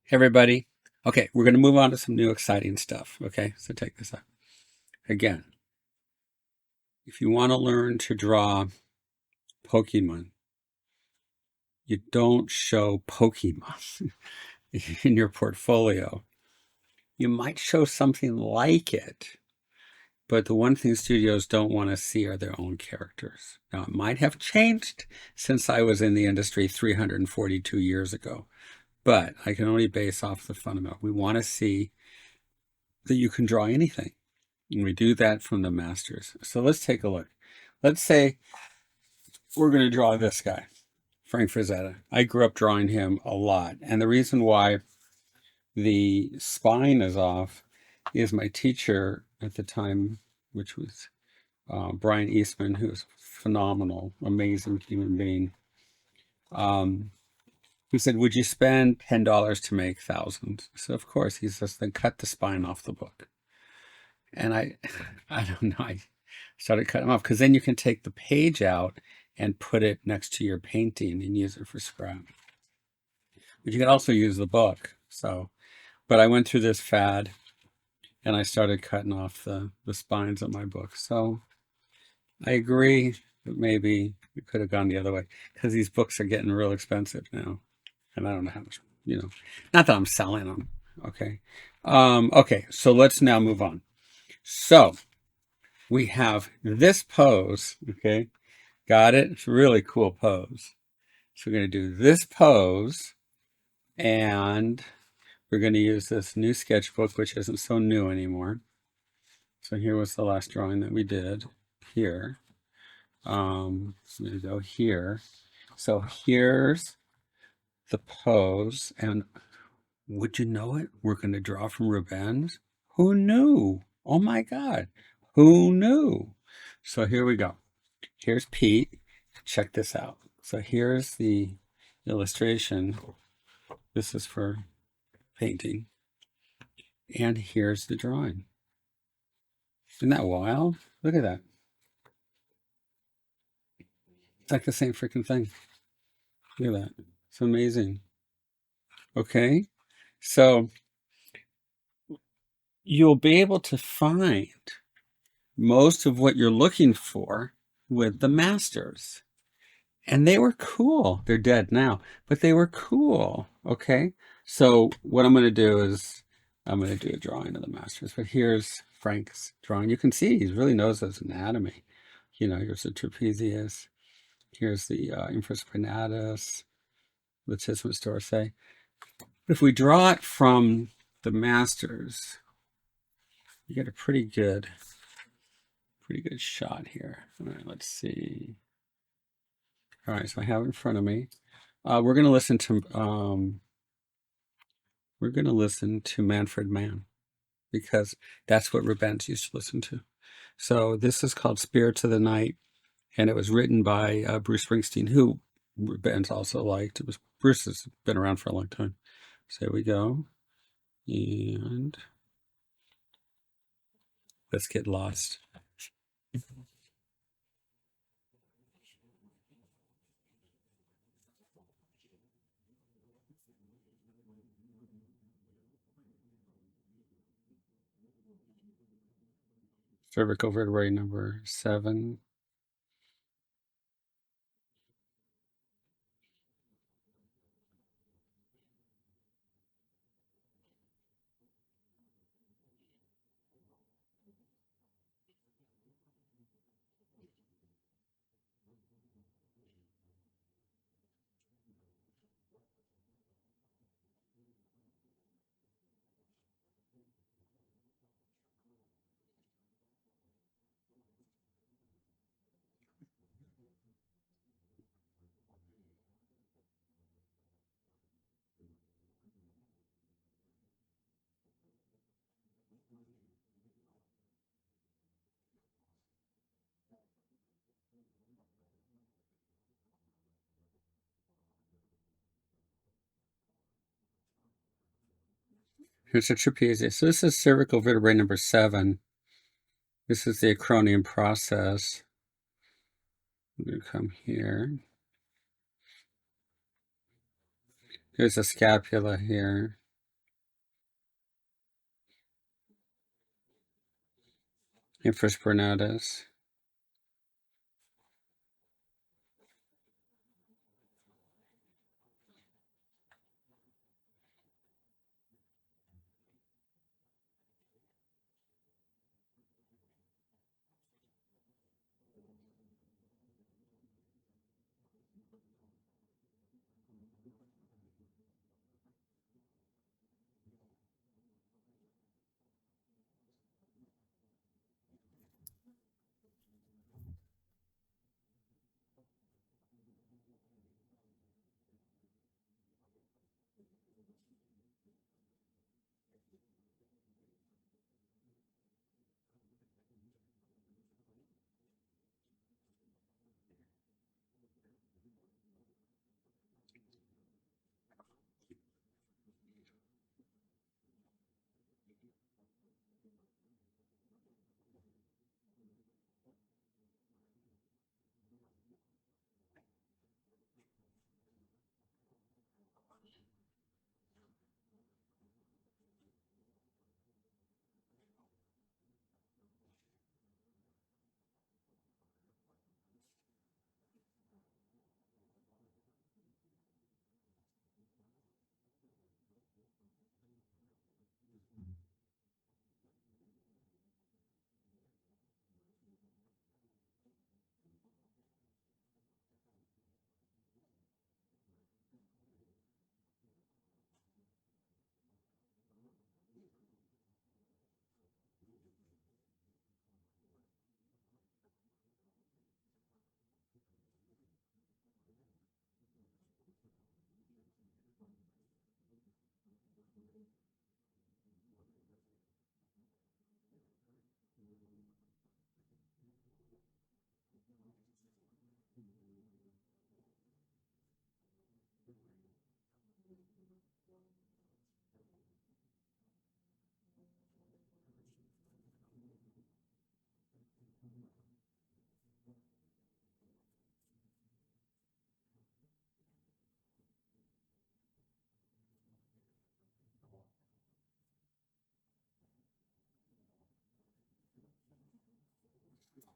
Hey everybody. Okay, we're going to move on to some new exciting stuff. Okay, so take this out. Again, if you want to learn to draw Pokemon, you don't show Pokemon in your portfolio. You might show something like it, but the one thing studios don't want to see are their own characters. Now, it might have changed since I was in the industry 342 years ago, but I can only base off the fundamental. We want to see that you can draw anything. And we do that from the masters. So let's take a look. Let's say we're going to draw this guy, Frank Frazetta. I grew up drawing him a lot. And the reason why the spine is off is my teacher at the time, which was Brian Eastman, who was phenomenal, amazing human being, who said, would you spend $10 to make thousands? So of course, he says, then cut the spine off the book. And I don't know, I started cutting them off because then you can take the page out and put it next to your painting and use it for scrap. But you can also use the book. So, but I went through this fad and I started cutting off the spines of my book. So I agree that maybe we could have gone the other way because these books are getting real expensive now. And I don't know how much, not that I'm selling them. Okay. Okay. So let's now move on. So we have this pose, okay? Got it? It's a really cool pose. So we're going to do this pose, and we're going to use this new sketchbook, which isn't so new anymore. So here was the last drawing that we did here. I'm going to go here. So here's the pose, and would you know it? We're going to draw from Rubens. Who knew? Oh my God. Who knew? So here we go. Here's Pete. Check this out. So here's the illustration. This is for painting. And here's the drawing. Isn't that wild? Look at that. It's like the same freaking thing. Look at that. It's amazing. Okay. So you'll be able to find most of what you're looking for with the masters. And they were cool. They're dead now, but they were cool. Okay. So what I'm going to do is I'm going to do a drawing of the masters, but here's Frank's drawing. You can see he really knows his anatomy. Here's the trapezius. Here's the infraspinatus, latissimus dorsi. If we draw it from the masters, you get a pretty good shot here. All right, let's see. All right, so I have it in front of me. We're going to listen to Manfred Mann because that's what Rubens used to listen to. So this is called Spirits of the Night, and it was written by Bruce Springsteen, who Rubens also liked. Bruce has been around for a long time. So here we go, and let's get lost. Cervical vertebrae number 7. Here's the trapezius. So this is cervical vertebrae number 7. This is the acromion process. I'm going to come here. Here's the scapula here. infraspinatus.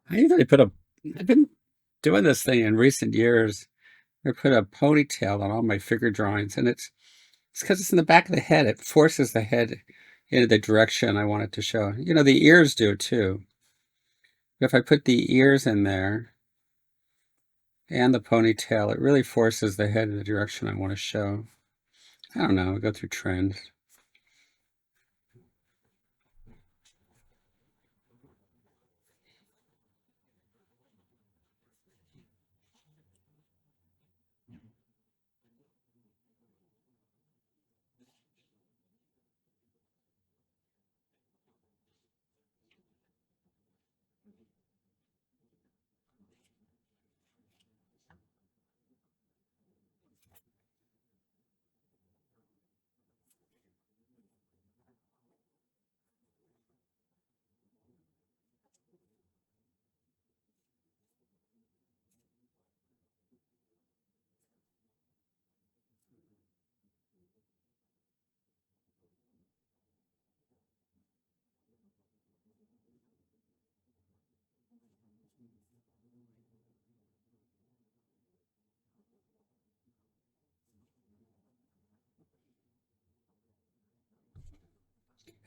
I usually put a. I've been doing this thing in recent years. I put a ponytail on all my figure drawings, and it's because it's in the back of the head. It forces the head into the direction I want it to show. You know, the ears do too. If I put the ears in there and the ponytail, it really forces the head in the direction I want to show. I don't know. I go through trends.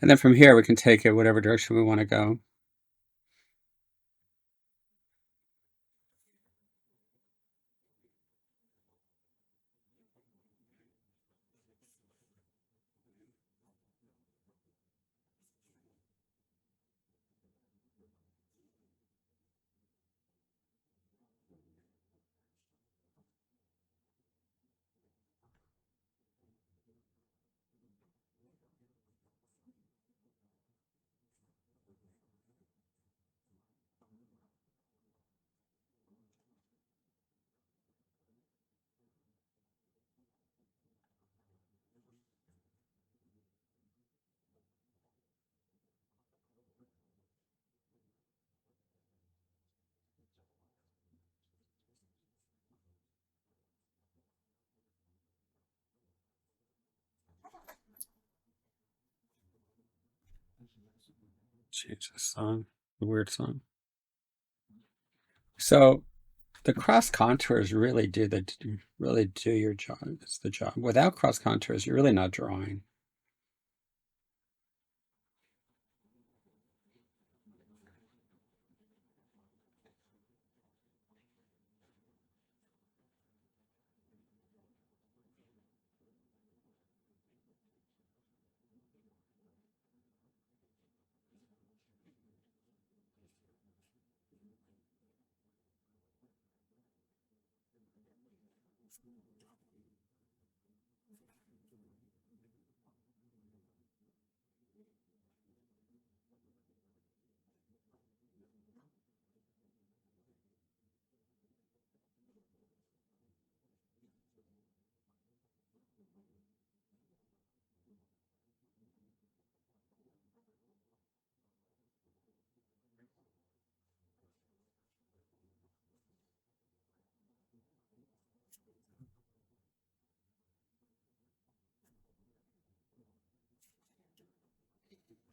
And then from here, we can take it whatever direction we want to go. Change the sun. The weird song. So the cross contours really do your job. It's the job. Without cross contours, you're really not drawing.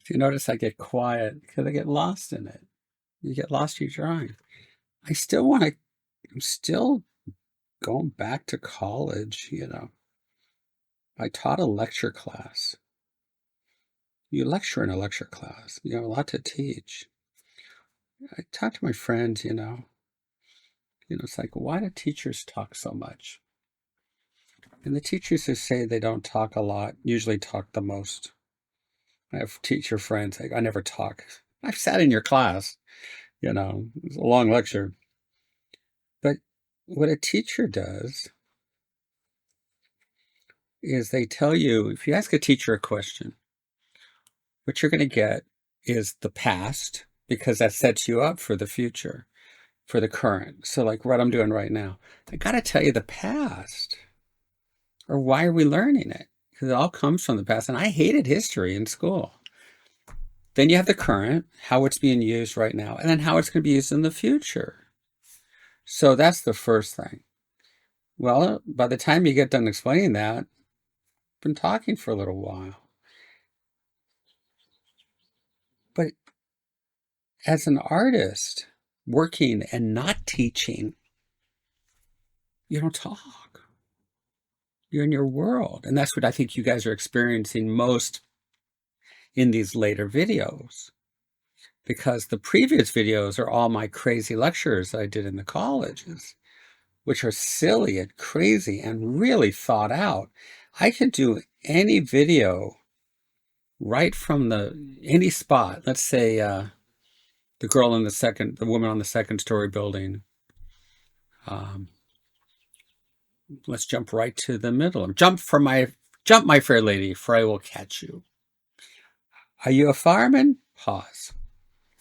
If you notice, I get quiet because I get lost in it. You get lost in your drawing. I still want to. I'm still going back to college. I taught a lecture class. You lecture in a lecture class. You have a lot to teach. I talk to my friends. It's like, why do teachers talk so much? And the teachers who say they don't talk a lot usually talk the most. I have teacher friends. I never talk. I've sat in your class. It's a long lecture. But what a teacher does is they tell you, if you ask a teacher a question, what you're going to get is the past, because that sets you up for the future, for the current. So like what I'm doing right now, I got to tell you the past. Or why are we learning it? Because it all comes from the past. And I hated history in school. Then you have the current, how it's being used right now, and then how it's going to be used in the future. So that's the first thing. Well, by the time you get done explaining that, I've been talking for a little while. But as an artist, working and not teaching, you don't talk. You're in your world. And that's what I think you guys are experiencing most in these later videos. Because the previous videos are all my crazy lectures that I did in the colleges, which are silly and crazy and really thought out. I could do any video right from any spot. Let's say the woman on the second story building. Let's jump right to the middle. Jump, my fair lady, for I will catch you. Are you a fireman? Pause.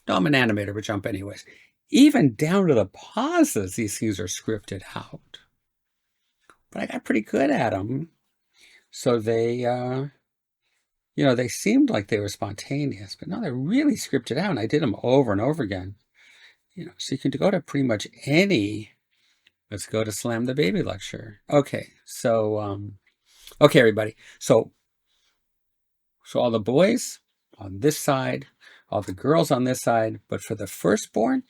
No, I'm an animator, but jump anyways. Even down to the pauses, these things are scripted out. But I got pretty good at them. So they seemed like they were spontaneous, but no, they're really scripted out. And I did them over and over again. So you can go to pretty much any. Let's go to Slam the Baby lecture. Okay, so okay, everybody. So all the boys on this side, all the girls on this side, but for the firstborn,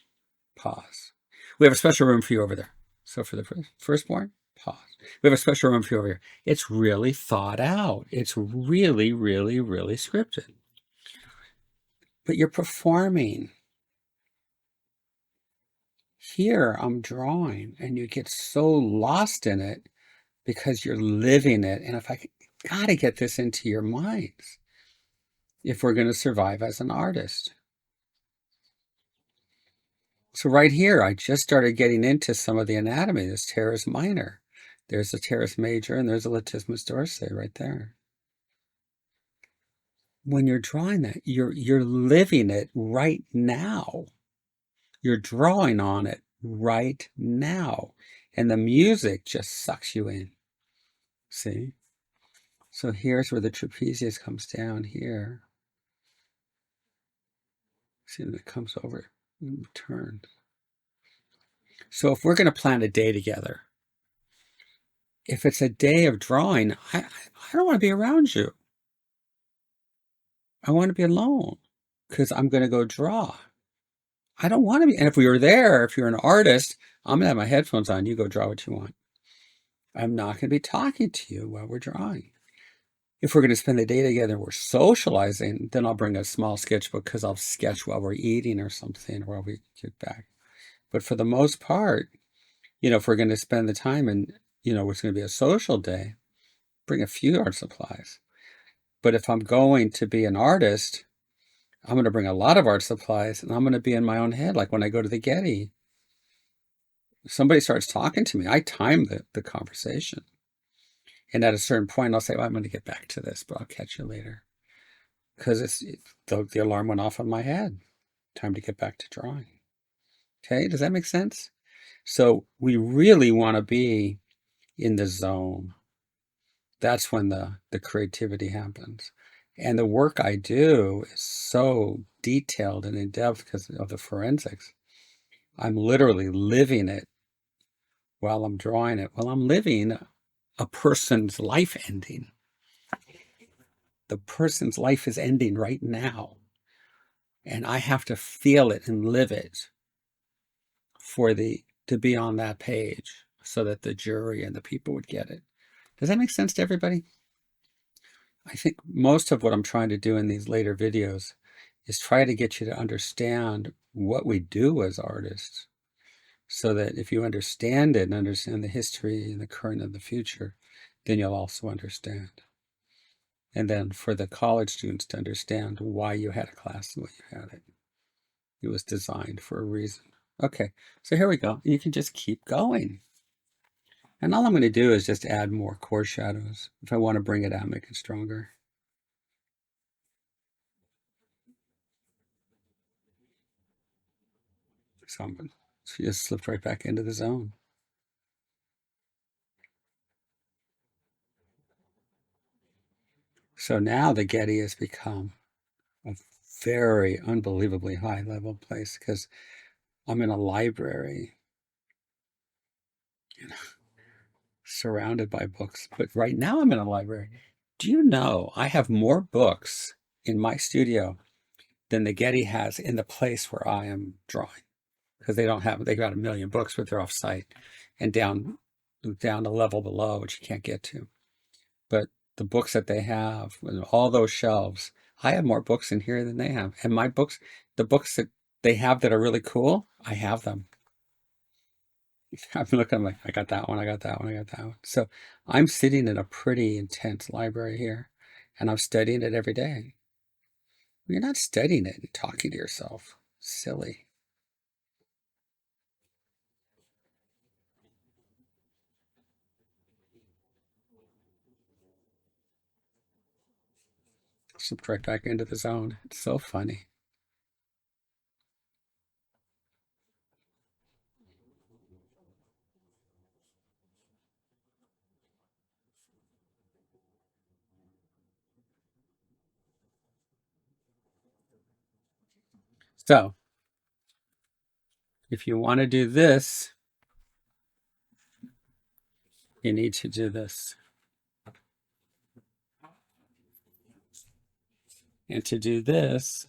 pause. We have a special room for you over there. So for the firstborn, pause. We have a special room for you over here. It's really thought out. It's really, really, really scripted. But you're performing. Here I'm drawing, and you get so lost in it because you're living it. And if I gotta get this into your minds, if we're going to survive as an artist. So right here, I just started getting into some of the anatomy. This teres minor. There's a teres major, and there's a latissimus dorsi right there. When you're drawing that, you're living it right now. You're drawing on it right now. And the music just sucks you in. See? So here's where the trapezius comes down here. See, and it comes over and turns. So if we're going to plan a day together, if it's a day of drawing, I don't want to be around you. I want to be alone because I'm going to go draw. I don't want to be. And if we were there, if you're an artist, I'm going to have my headphones on. You go draw what you want. I'm not going to be talking to you while we're drawing. If we're going to spend the day together, we're socializing, then I'll bring a small sketchbook because I'll sketch while we're eating or something, while we get back. But for the most part, if we're going to spend the time and, it's going to be a social day, bring a few art supplies. But if I'm going to be an artist, I'm going to bring a lot of art supplies and I'm going to be in my own head. Like when I go to the Getty, if somebody starts talking to me, I time the conversation. And at a certain point, I'll say, well, I'm going to get back to this, but I'll catch you later. Because the alarm went off on my head. Time to get back to drawing. Okay, does that make sense? So we really want to be in the zone. That's when the creativity happens. And the work I do is so detailed and in depth because of the forensics. I'm literally living it while I'm drawing it. Well, I'm living a person's life ending. The person's life is ending right now. And I have to feel it and live it to be on that page so that the jury and the people would get it. Does that make sense to everybody? I think most of what I'm trying to do in these later videos is try to get you to understand what we do as artists so that if you understand it and understand the history and the current and the future, then you'll also understand. And then for the college students to understand why you had a class the way you had it. It was designed for a reason. Okay, so here we go. You can just keep going. And all I'm going to do is just add more core shadows. If I want to bring it out, make it stronger. So she just slipped right back into the zone. So now the Getty has become a very unbelievably high level place because I'm in a library, surrounded by books. But right now I'm in a library. Do you know I have more books in my studio than the Getty has in the place where I am drawing? Because they got a million books, but they're off site and down a level below, which you can't get to. But the books that they have, all those shelves, I have more books in here than they have. And my books, the books that they have that are really cool, I have them. I'm looking, I'm like, I got that one, I got that one, I got that one. So I'm sitting in a pretty intense library here, and I'm studying it every day. You're not studying it and talking to yourself. Silly. Slipped right back into the zone. It's so funny. So if you want to do this, you need to do this. And to do this,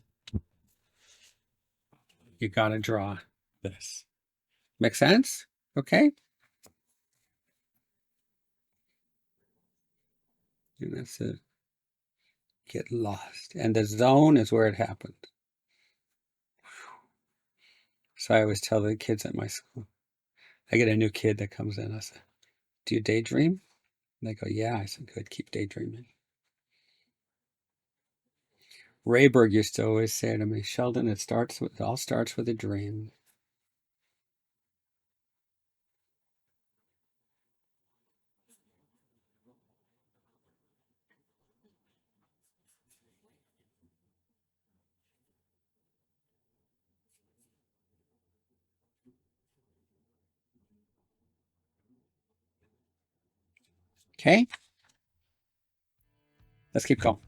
you got to draw this. Make sense? Okay. And that's it. Get lost. And the zone is where it happened. So I always tell the kids at my school, I get a new kid that comes in. I say, do you daydream? And they go, yeah. I said, good, keep daydreaming. Rayberg used to always say to me, Sheldon, it all starts with a dream. Okay. Let's keep going.